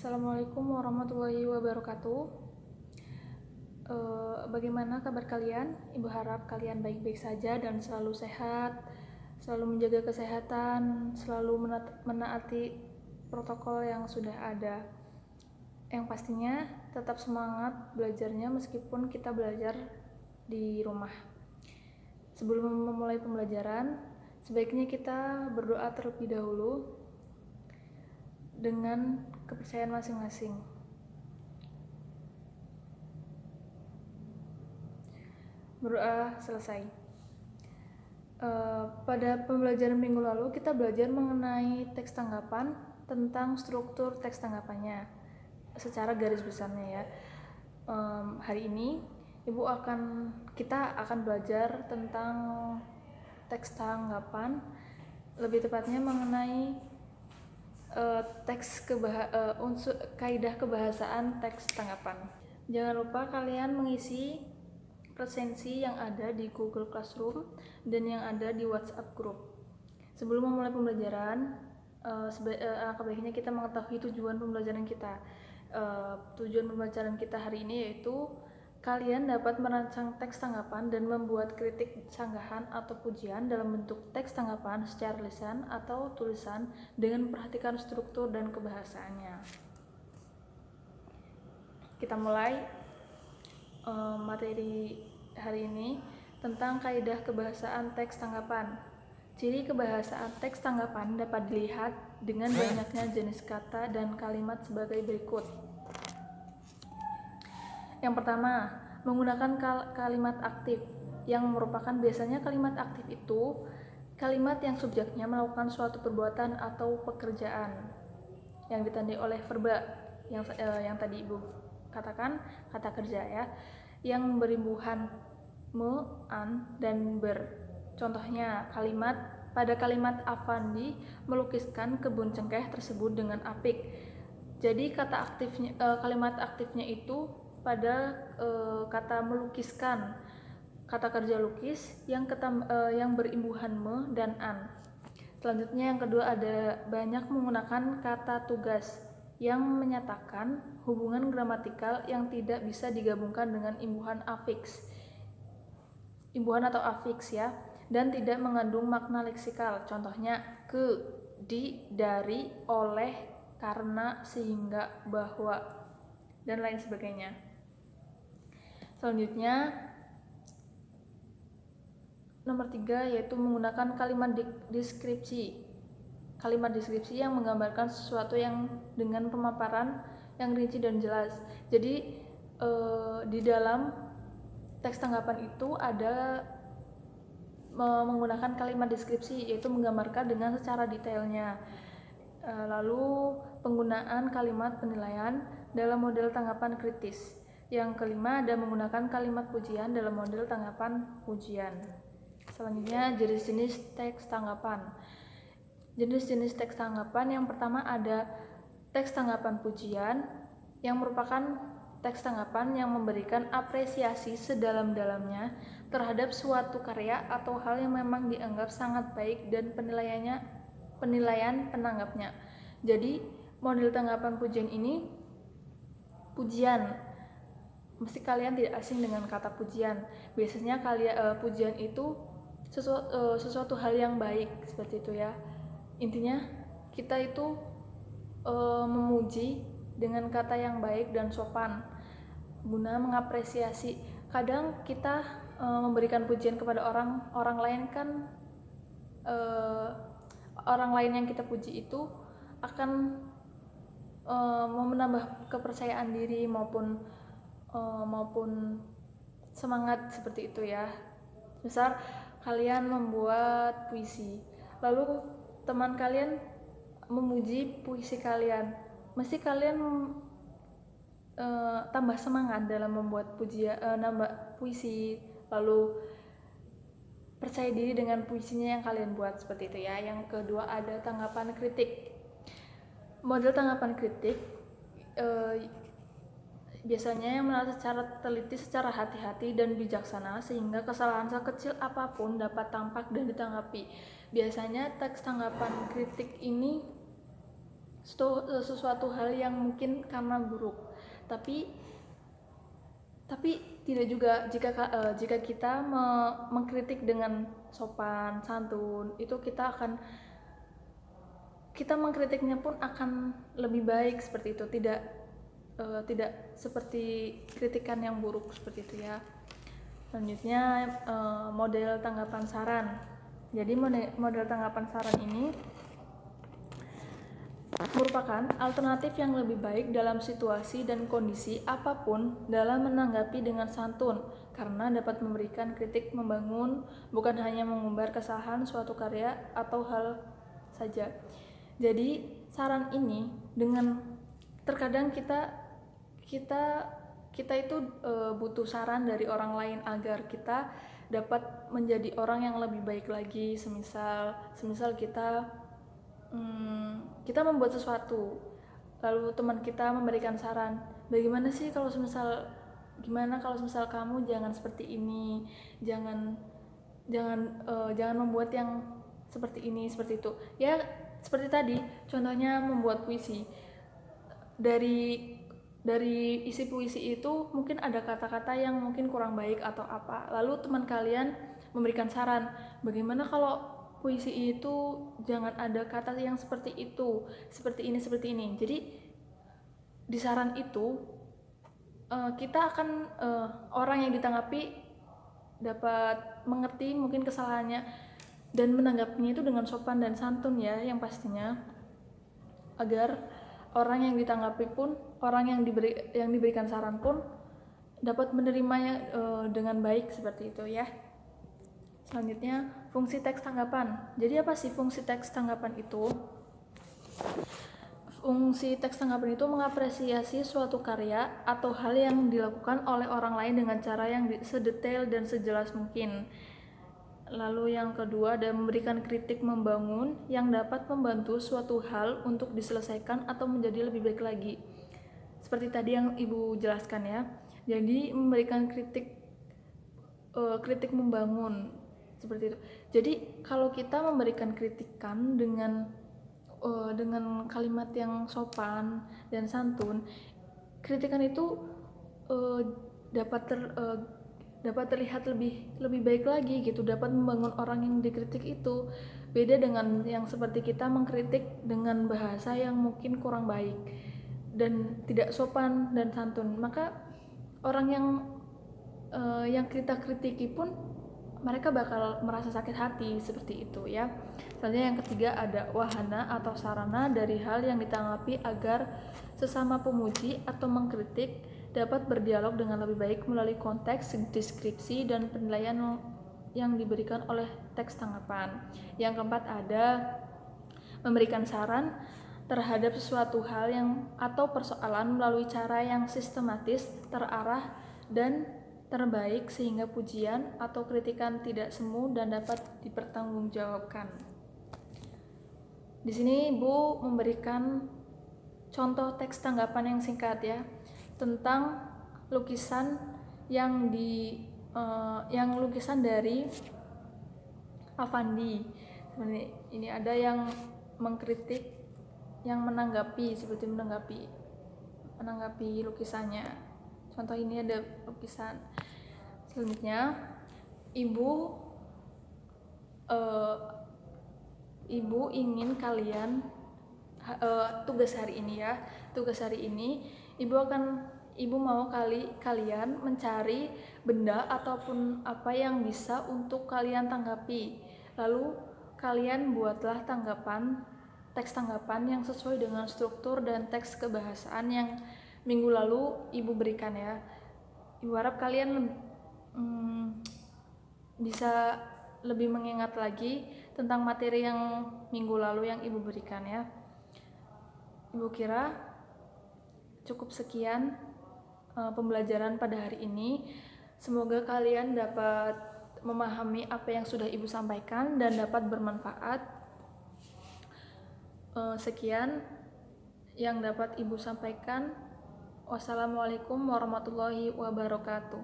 Assalamualaikum warahmatullahi wabarakatuh. Bagaimana kabar kalian? Ibu harap kalian baik-baik saja dan selalu sehat, selalu menjaga kesehatan, selalu menaati protokol yang sudah ada. Yang pastinya tetap semangat belajarnya meskipun kita belajar di rumah. Sebelum memulai pembelajaran, sebaiknya kita berdoa terlebih dahulu dengan kepercayaan masing-masing. Berdoa selesai. Pada pembelajaran minggu lalu kita belajar mengenai teks tanggapan tentang struktur teks tanggapannya secara garis besarnya ya. Hari ini kita akan belajar tentang teks tanggapan, lebih tepatnya mengenai kaidah kebahasaan teks tanggapan. Jangan lupa kalian mengisi presensi yang ada di Google Classroom dan yang ada di WhatsApp Group. Sebelum memulai pembelajaran, alangkah baiknya kita mengetahui tujuan pembelajaran kita. Tujuan pembelajaran kita hari ini yaitu kalian dapat merancang teks tanggapan dan membuat kritik sanggahan atau pujian dalam bentuk teks tanggapan secara lisan atau tulisan dengan memperhatikan struktur dan kebahasaannya. Kita mulai materi hari ini tentang kaidah kebahasaan teks tanggapan. Ciri kebahasaan teks tanggapan dapat dilihat dengan banyaknya jenis kata dan kalimat sebagai berikut. Yang pertama, menggunakan kalimat aktif, yang merupakan biasanya kalimat aktif itu kalimat yang subjeknya melakukan suatu perbuatan atau pekerjaan yang ditandai oleh verba yang tadi Ibu katakan, kata kerja ya, yang berimbuhan me, an, dan ber. Contohnya, pada kalimat Afandi melukiskan kebun cengkeh tersebut dengan apik. Jadi kalimat aktifnya itu pada kata melukiskan, kata kerja lukis yang berimbuhan me dan an. Selanjutnya yang kedua ada banyak menggunakan kata tugas yang menyatakan hubungan gramatikal yang tidak bisa digabungkan dengan imbuhan atau afiks ya, dan tidak mengandung makna leksikal. Contohnya ke, di, dari, oleh, karena, sehingga, bahwa, dan lain sebagainya. Selanjutnya nomor 3 yaitu menggunakan kalimat deskripsi. Kalimat deskripsi yang menggambarkan sesuatu yang dengan pemaparan yang rinci dan jelas. Jadi di dalam teks tanggapan itu ada menggunakan kalimat deskripsi, yaitu menggambarkan dengan secara detailnya. Lalu penggunaan kalimat penilaian dalam model tanggapan kritis. Yang kelima ada menggunakan kalimat pujian dalam model tanggapan pujian. Selanjutnya jenis-jenis teks tanggapan. Jenis-jenis teks tanggapan yang pertama ada teks tanggapan pujian, yang merupakan teks tanggapan yang memberikan apresiasi sedalam-dalamnya terhadap suatu karya atau hal yang memang dianggap sangat baik dan penilaian penanggapnya. Jadi model tanggapan pujian ini pujian. Mesti kalian tidak asing dengan kata pujian. Biasanya pujian itu sesuatu hal yang baik, seperti itu ya. Intinya kita itu memuji dengan kata yang baik dan sopan guna mengapresiasi. Kadang kita memberikan pujian kepada orang lain kan, orang lain yang kita puji itu akan menambah kepercayaan diri maupun semangat, seperti itu ya. Misal kalian membuat puisi, lalu teman kalian memuji puisi kalian, mesti kalian tambah semangat dalam membuat puisi, lalu percaya diri dengan puisinya yang kalian buat, seperti itu ya. Yang kedua ada tanggapan kritik. Model tanggapan kritik biasanya yang menelaah secara teliti, secara hati-hati dan bijaksana sehingga kesalahan sekecil apapun dapat tampak dan ditanggapi. Biasanya teks tanggapan kritik ini sesuatu hal yang mungkin karena buruk, tapi tidak juga jika kita mengkritik dengan sopan santun, itu kita mengkritiknya pun akan lebih baik seperti itu, tidak seperti kritikan yang buruk seperti itu ya. Selanjutnya model tanggapan saran. Jadi model tanggapan saran ini merupakan alternatif yang lebih baik dalam situasi dan kondisi apapun dalam menanggapi dengan santun, karena dapat memberikan kritik membangun, bukan hanya mengumbar kesalahan suatu karya atau hal saja. Jadi saran ini terkadang kita itu butuh saran dari orang lain agar kita dapat menjadi orang yang lebih baik lagi. Semisal kita membuat sesuatu, lalu teman kita memberikan saran, gimana kalau semisal kamu jangan seperti ini, jangan membuat yang seperti ini, seperti itu ya. Seperti tadi contohnya membuat puisi, dari isi puisi itu mungkin ada kata-kata yang mungkin kurang baik atau apa, lalu teman kalian memberikan saran, bagaimana kalau puisi itu jangan ada kata yang seperti itu, seperti ini. Jadi di saran itu kita akan orang yang ditanggapi dapat mengerti mungkin kesalahannya dan menanggapinya itu dengan sopan dan santun ya, yang pastinya agar orang yang ditanggapi pun, orang yang diberikan saran pun dapat menerimanya dengan baik seperti itu ya. Selanjutnya, fungsi teks tanggapan. Jadi apa sih fungsi teks tanggapan itu? Fungsi teks tanggapan itu mengapresiasi suatu karya atau hal yang dilakukan oleh orang lain dengan cara yang sedetail dan sejelas mungkin. Lalu yang kedua ada memberikan kritik membangun yang dapat membantu suatu hal untuk diselesaikan atau menjadi lebih baik lagi. Seperti tadi yang Ibu jelaskan ya. Jadi memberikan kritik membangun seperti itu. Jadi kalau kita memberikan kritikan dengan kalimat yang sopan dan santun, kritikan itu dapat terlihat lebih baik lagi gitu, dapat membangun orang yang dikritik itu. Beda dengan yang seperti kita mengkritik dengan bahasa yang mungkin kurang baik dan tidak sopan dan santun, maka orang yang kita kritiki pun mereka bakal merasa sakit hati seperti itu ya. Selanjutnya yang ketiga ada wahana atau sarana dari hal yang ditanggapi agar sesama pemuji atau mengkritik dapat berdialog dengan lebih baik melalui konteks, deskripsi, dan penilaian yang diberikan oleh teks tanggapan. Yang keempat ada memberikan saran terhadap sesuatu hal atau persoalan melalui cara yang sistematis, terarah, dan terbaik sehingga pujian atau kritikan tidak semu dan dapat dipertanggungjawabkan. Di sini Ibu memberikan contoh teks tanggapan yang singkat ya, tentang lukisan yang lukisan dari Avandi. Ini ada yang mengkritik, yang menanggapi lukisannya. Contoh ini ada lukisan. Selanjutnya Ibu ingin kalian tugas hari ini Ibu mau kalian mencari benda ataupun apa yang bisa untuk kalian tanggapi. Lalu kalian buatlah teks tanggapan yang sesuai dengan struktur dan teks kebahasaan yang minggu lalu Ibu berikan ya. Ibu harap kalian bisa lebih mengingat lagi tentang materi yang minggu lalu yang Ibu berikan ya. Ibu kira cukup sekian pembelajaran pada hari ini. Semoga kalian dapat memahami apa yang sudah Ibu sampaikan dan dapat bermanfaat. Sekian yang dapat Ibu sampaikan. Wassalamualaikum warahmatullahi wabarakatuh.